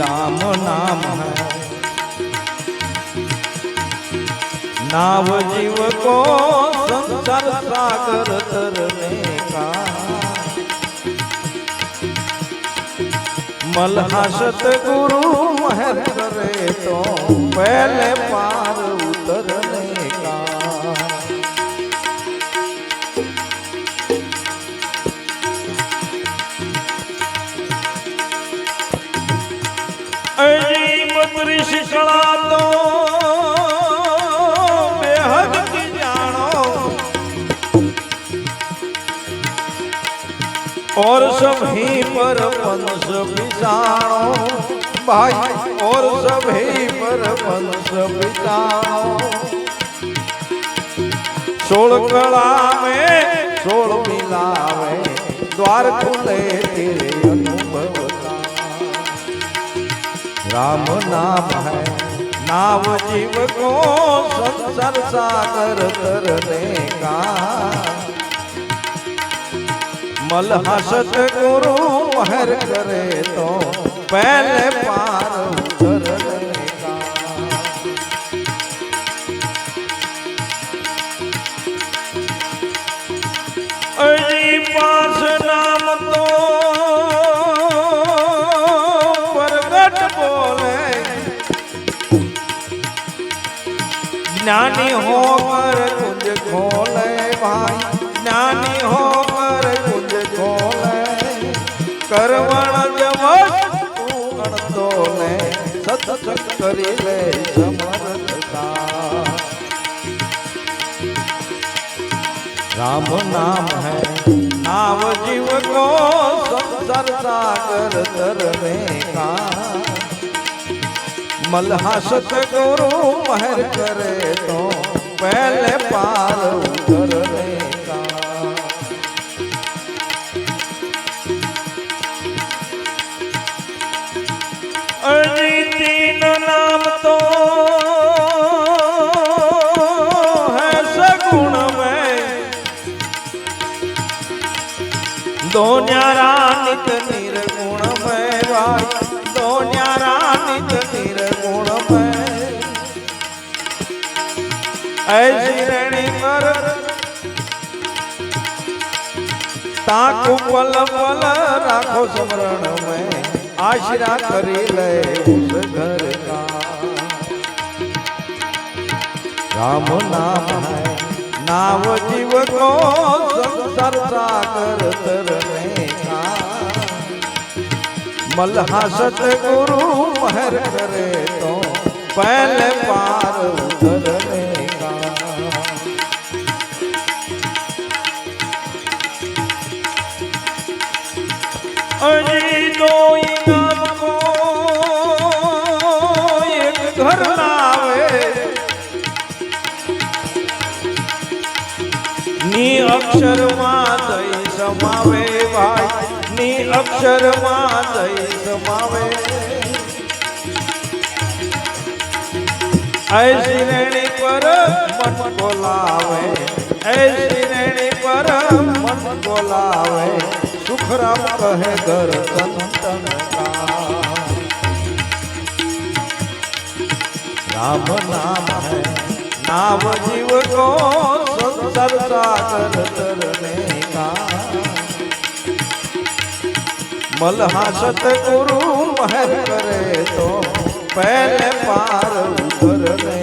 राम नाम है नाव जीव को संसार सागर तरने का। मल्हा सतगुरु महर करे तो पहले पार उतरने का। बत्रीस कला तो बेहद की जानो और सभी पर पंस बिछाणो भाई और सभी पर पंस बिछाणो। 16 कला में 16 मिलावे द्वार खुले तेरे अनुभव का। राम नाम है नाव जीव को संसार सागर तरने का। मल्हा सतगुरु महर करे तो पहले पार उतरने का। अजी पास नाम तो प्रगट बोले ज्ञानी होकर कुंज खोले भाई ज्ञानी होकर कुंज खोले। करवण जमस पूर्ण तोले सत्संग करी ले समर्थता। राम नाम है नाव जीव को संसार सागर तरने का। मल्हा सतगुरु महर करे तो पहले पार उतरने का। अजी 3 नाम तो है सगुण में दो न्यारा नित निर्गुण में भाई दो न्यारा नित निर्गुण में। ऐसी रेणी पर ताकू पल पल राखो स्मरण में आश्रा करी ले उस घर का। राम नाम है नाव जीव को संसार सागर तरने का। मल्हा सतगुरु महर करे तो पहले पार उतरने का। अजी 2 नाम को एक घर लावे नी अक्षर मां दई समावे भाई नी अक्षर मां दई समावे। ऐसी रेणी पर मन को लावे ऐसी रेणी पर मन को लावे। सुखराम कहे घर संतन का। राम नाम है नाव जीव को संसार सागर तरने का। मल्हा सतगुरु महर करे तो पहले पार उतरने